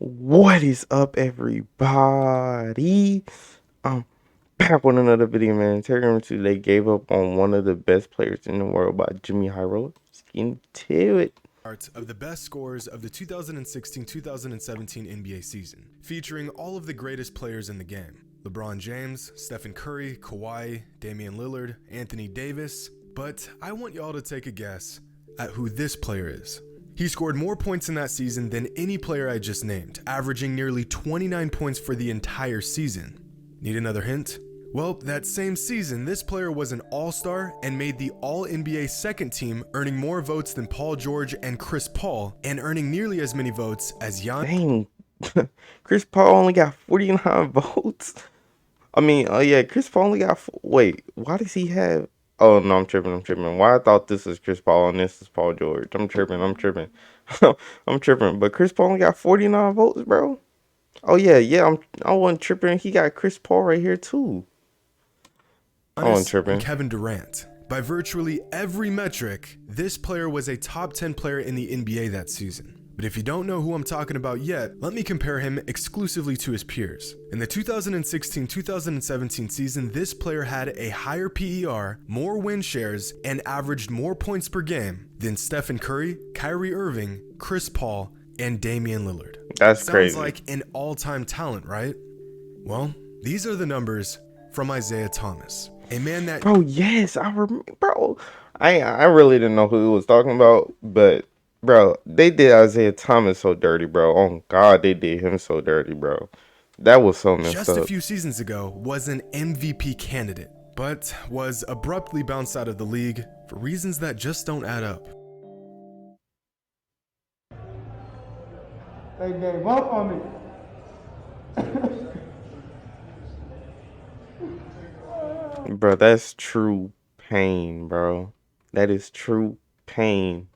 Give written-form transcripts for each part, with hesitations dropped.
What is up, everybody? Um, Back with another video, man. Telegram 2, they gave up on one of the best players in the world by Jimmy High Roller. Let's get into it. Of the best scorers of the 2016-2017 NBA season, featuring all of the greatest players in the game. LeBron James, Stephen Curry, Kawhi, Damian Lillard, Anthony Davis. But I want y'all to take a guess at who this player is. He scored more points in that season than any player I just named, averaging nearly 29 points for the entire season. Need another hint? Well, that same season, this player was an all-star and made the All-NBA second team, earning more votes than Paul George and Chris Paul, and earning nearly as many votes as Dang. Chris Paul only got 49 votes. Chris Paul only got... Wait, why does he have... Oh, no, I'm tripping. Why I thought this is Chris Paul and this is Paul George. I'm tripping. I'm tripping. But Chris Paul only got 49 votes, bro. Oh, yeah. I wasn't tripping. He got Chris Paul right here, too. I wasn't tripping. Kevin Durant. By virtually every metric, this player was a top 10 player in the NBA that season. But if you don't know who I'm talking about yet, let me compare him exclusively to his peers. In the 2016-2017 season, this player had a higher PER, more win shares, and averaged more points per game than Stephen Curry, Kyrie Irving, Chris Paul, and Damian Lillard. That's crazy. Sounds like an all-time talent, right? Well, these are the numbers from Isaiah Thomas. A man that... Bro, yes, I remember, bro. I really didn't know who he was talking about, but... Bro, they did Isaiah Thomas so dirty, bro. Oh, God, they did him so dirty, bro. That was so messed up. Just a few seasons ago, was an MVP candidate, but was abruptly bounced out of the league for reasons that just don't add up. They gave up on me. Bro, that's true pain, bro. That is true pain.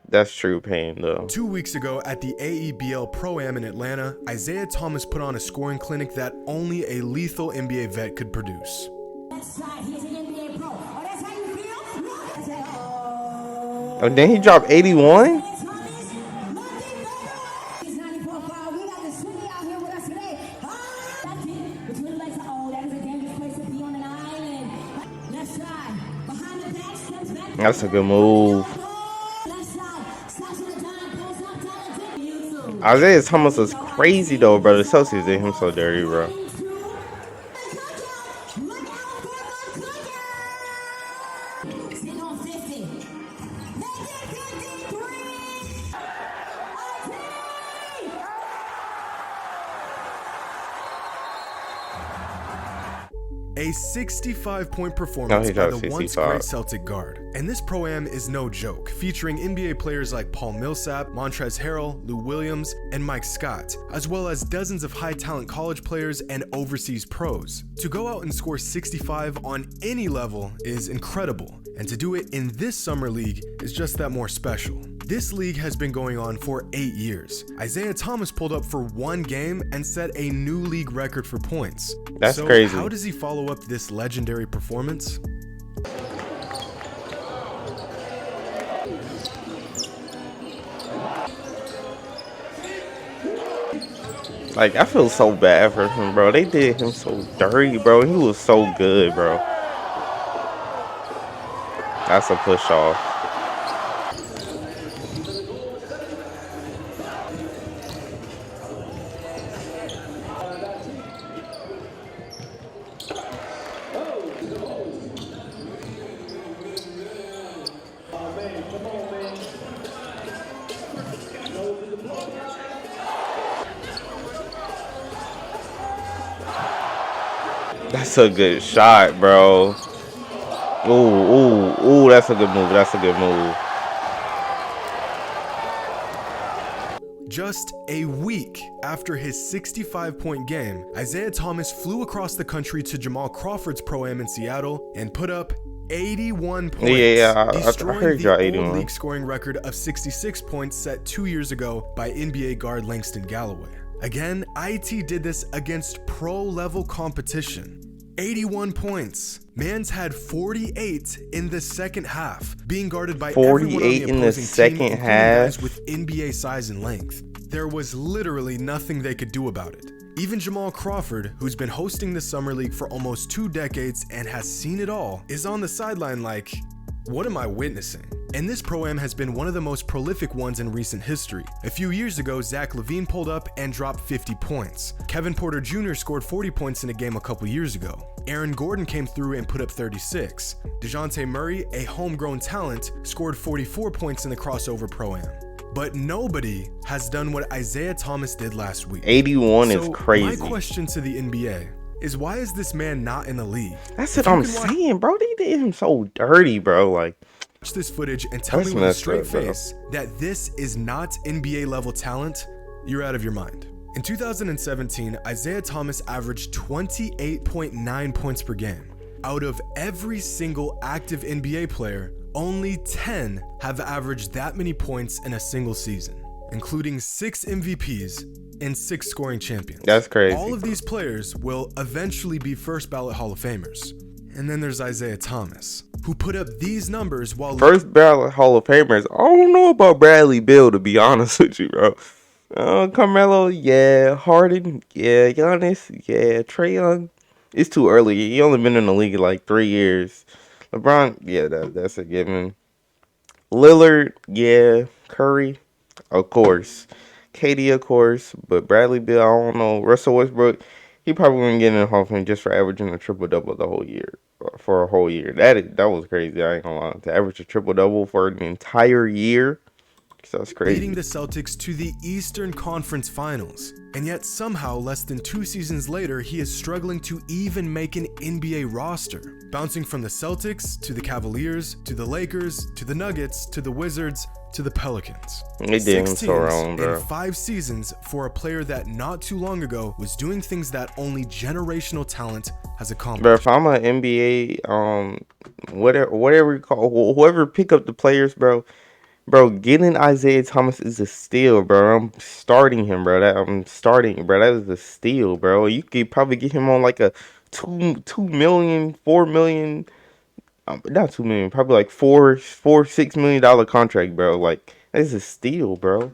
That's true pain, though. 2 weeks ago at the AEBL Pro-Am in Atlanta, Isaiah Thomas put on a scoring clinic that only a lethal NBA vet could produce. Oh, then he dropped 81? That's a good move. Isaiah Thomas was crazy though, bro. The Celtics did him so dirty, bro. A 65-point performance by the once great Celtic guard. And this Pro-Am is no joke, featuring NBA players like Paul Millsap, Montrezl Harrell, Lou Williams, and Mike Scott, as well as dozens of high-talent college players and overseas pros. To go out and score 65 on any level is incredible, and to do it in this summer league is just that more special. This league has been going on for 8 years. Isaiah Thomas pulled up for one game and set a new league record for points. That's crazy. How does he follow up this legendary performance? Like, I feel so bad for him, bro. They did him so dirty, bro. He was so good, bro. That's a push off. That's a good shot, bro. Ooh, that's a good move. Just a week after his 65-point game, Isaiah Thomas flew across the country to Jamal Crawford's Pro-Am in Seattle and put up 81 points, I heard y'all 81. League scoring record of 66 points set 2 years ago by NBA guard Langston Galloway. Again, IT did this against pro-level competition. 81 points. Mans had 48 in the second half, being guarded by everyone on the 48 in the opposing second team, including half. guys with NBA size and length. There was literally nothing they could do about it. Even Jamal Crawford, who's been hosting the Summer League for almost 2 decades and has seen it all, is on the sideline like, what am I witnessing? And this Pro-Am has been one of the most prolific ones in recent history. A few years ago, Zach LaVine pulled up and dropped 50 points. Kevin Porter Jr. scored 40 points in a game a couple years ago. Aaron Gordon came through and put up 36. DeJounte Murray, a homegrown talent, scored 44 points in the crossover Pro-Am. But nobody has done what Isaiah Thomas did last week. 81 is crazy. My question to the NBA is, why is this man not in the league? That's what I'm saying, bro. They did him so dirty, bro. Like, watch this footage and tell that's me with a messed straight up, bro. face that this is not NBA level talent, you're out of your mind. In 2017, Isaiah Thomas averaged 28.9 points per game. Out of every single active NBA player, only 10 have averaged that many points in a single season, including 6 MVPs and 6 scoring champions. That's crazy. All of these players will eventually be first ballot Hall of Famers. And then there's Isaiah Thomas, who put up these numbers while First ballot Hall of Famers. I don't know about Bradley Beal, to be honest with you, bro. Carmelo, yeah. Harden, yeah. Giannis, yeah. Trae Young, it's too early. He only been in the league like 3 years. LeBron, yeah, that's a given. Lillard, yeah. Curry, of course. KD, of course. But Bradley Beal, I don't know. Russell Westbrook, he probably wouldn't get in the Hall of Fame just for averaging a triple-double the whole year. For a whole year. That was crazy. I ain't gonna lie. To average a triple-double for the entire year, that's crazy. leading the Celtics to the Eastern Conference Finals. And yet somehow, less than 2 seasons later, he is struggling to even make an NBA roster. Bouncing from the Celtics, to the Cavaliers, to the Lakers, to the Nuggets, to the Wizards, to the Pelicans. They did him 6 so teams wrong, bro. in 5 seasons for a player that not too long ago was doing things that only generational talent has accomplished. Bro, if I'm an NBA, whatever you call, whoever pick up the players, bro, getting Isaiah Thomas is a steal, bro. I'm starting him, bro. That is a steal, bro. You could probably get him on like a 2 million, 4 million, not 2 million, probably like $6 million contract, bro. Like, that's a steal, bro.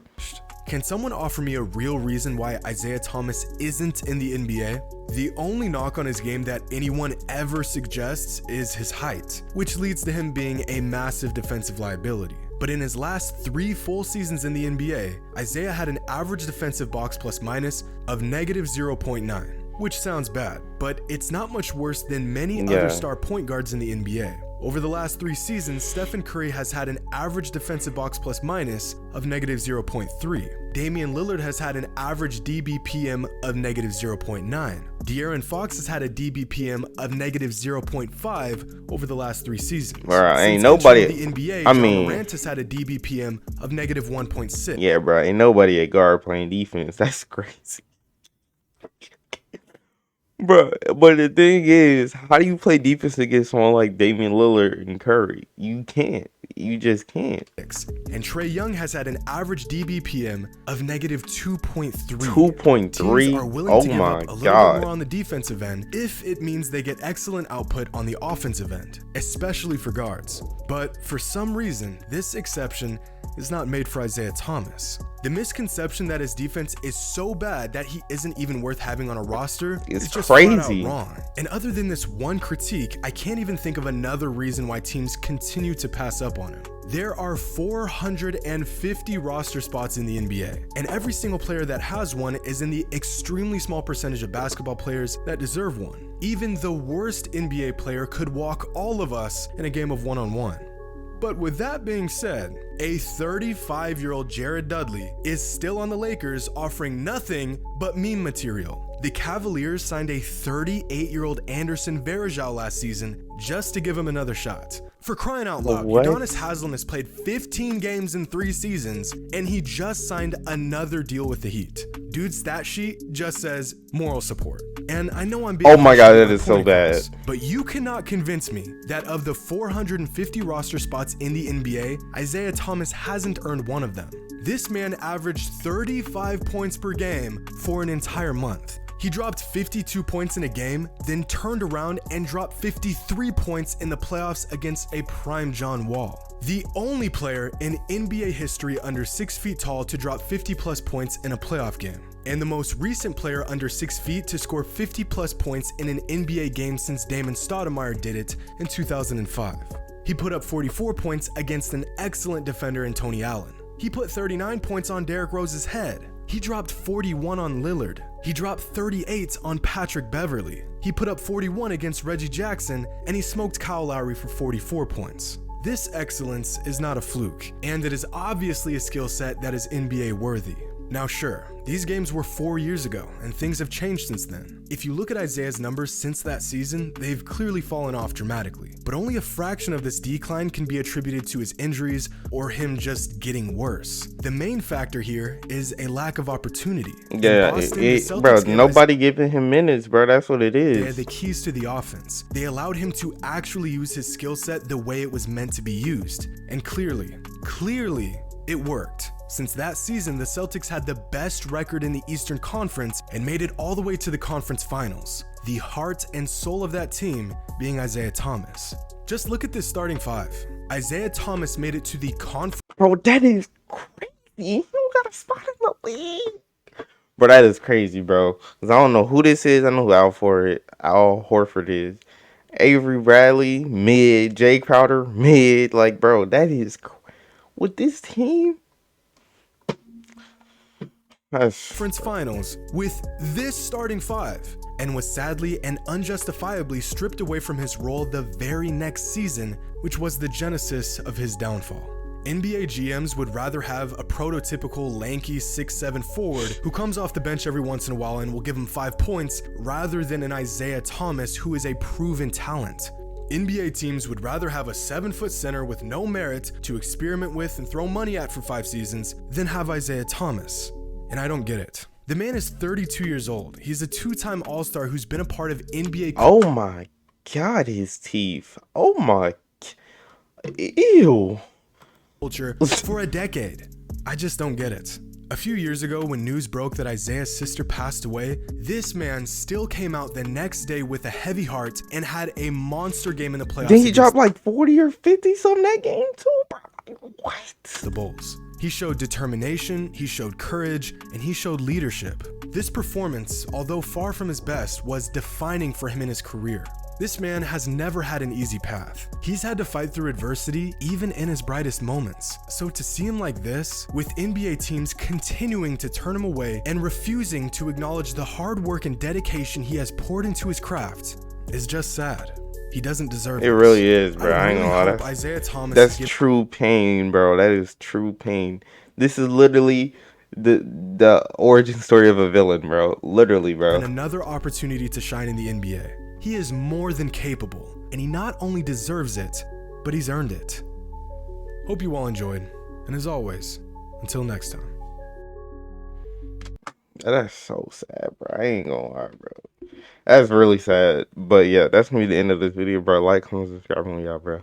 Can someone offer me a real reason why Isaiah Thomas isn't in the NBA? The only knock on his game that anyone ever suggests is his height, which leads to him being a massive defensive liability. But in his last 3 full seasons in the NBA, Isaiah had an average defensive box plus minus of negative 0.9, which sounds bad, but it's not much worse than many other star point guards in the NBA. Over the last 3 seasons, Stephen Curry has had an average defensive box plus minus of negative 0.3. Damian Lillard has had an average DBPM of negative 0.9. De'Aaron Fox has had a DBPM of negative 0.5 over the last 3 seasons. Bro, ain't Since nobody. entering the NBA, I John mean, Morant has had a DBPM of negative 1.6. yeah, bro. Ain't nobody at guard playing defense. That's crazy. Bro, but the thing is, how do you play defense against someone like Damian Lillard and Curry? You can't. You just can't. And Trae Young has had an average DBPM of negative 2.3. 2.3? Teams are willing Oh to give my up a little God. bit more on the defensive end if it means they get excellent output on the offensive end, especially for guards. But for some reason, this exception is not made for Isaiah Thomas. The misconception that his defense is so bad that he isn't even worth having on a roster It's is just crazy. flat out wrong. And other than this one critique, I can't even think of another reason why teams continue to pass up on him. There are 450 roster spots in the NBA, and every single player that has one is in the extremely small percentage of basketball players that deserve one. Even the worst NBA player could walk all of us in a game of one-on-one. But with that being said, a 35-year-old Jared Dudley is still on the Lakers offering nothing but meme material. The Cavaliers signed a 38-year-old Anderson Varejao last season just to give him another shot. For crying out loud, What? Udonis Haslem has played 15 games in 3 seasons, and he just signed another deal with the Heat. Dude's stat sheet just says moral support. And I know I'm being Oh my God, harsh that with is so point bad. across, but you cannot convince me that of the 450 roster spots in the NBA, Isaiah Thomas hasn't earned one of them. This man averaged 35 points per game for an entire month. He dropped 52 points in a game, then turned around and dropped 53 points in the playoffs against a prime John Wall. The only player in NBA history under 6 feet tall to drop 50 plus points in a playoff game. And the most recent player under 6 feet to score 50 plus points in an NBA game since Damon Stoudemire did it in 2005. He put up 44 points against an excellent defender in Tony Allen. He put 39 points on Derrick Rose's head. He dropped 41 on Lillard. He dropped 38 on Patrick Beverley. He put up 41 against Reggie Jackson, and he smoked Kyle Lowry for 44 points. This excellence is not a fluke, and it is obviously a skill set that is NBA worthy. Now sure, these games were 4 years ago, and things have changed since then. If you look at Isaiah's numbers since that season, they've clearly fallen off dramatically. But only a fraction of this decline can be attributed to his injuries or him just getting worse. The main factor here is a lack of opportunity. Yeah, bro, nobody giving him minutes, bro. That's what it is. They had the keys to the offense. They allowed him to actually use his skill set the way it was meant to be used. And clearly, it worked. Since that season, the Celtics had the best record in the Eastern Conference and made it all the way to the conference finals. The heart and soul of that team being Isaiah Thomas. Just look at this starting five. Isaiah Thomas made it to the conference. Bro, that is crazy. You got a spot in the league. Bro, that is crazy, bro. Because I don't know who this is. I know who Al Horford is. Avery Bradley, mid. Jay Crowder, mid. Like, bro, that is with this team. Conference finals with this starting five, and was sadly and unjustifiably stripped away from his role the very next season, which was the genesis of his downfall. NBA GMs would rather have a prototypical lanky 6'7" forward who comes off the bench every once in a while and will give him 5 points, rather than an Isaiah Thomas who is a proven talent. NBA teams would rather have a 7-foot center with no merit to experiment with and throw money at for 5 seasons than have Isaiah Thomas. And I don't get it. The man is 32 years old. He's a 2-time All-Star who's been a part of NBA. Oh my God, his teeth. Oh my. Ew. Culture for a decade. I just don't get it. A few years ago, when news broke that Isaiah's sister passed away, this man still came out the next day with a heavy heart and had a monster game in the playoffs. Then he dropped like 40 or 50 something that game too, bro. What? The Bulls. He showed determination, he showed courage, and he showed leadership. This performance, although far from his best, was defining for him in his career. This man has never had an easy path. He's had to fight through adversity even in his brightest moments. So to see him like this, with NBA teams continuing to turn him away and refusing to acknowledge the hard work and dedication he has poured into his craft, is just sad. He doesn't deserve it. It really is, bro. I ain't gonna lie. Isaiah Thomas. That's true pain, bro. That is true pain. This is literally the origin story of a villain, bro. Literally, bro. And another opportunity to shine in the NBA. He is more than capable, and he not only deserves it, but he's earned it. Hope you all enjoyed, and as always, until next time. That's so sad, bro. I ain't gonna lie, bro. That's really sad. But yeah, that's gonna be the end of this video, bro. Like, comment, subscribe on y'all, bro.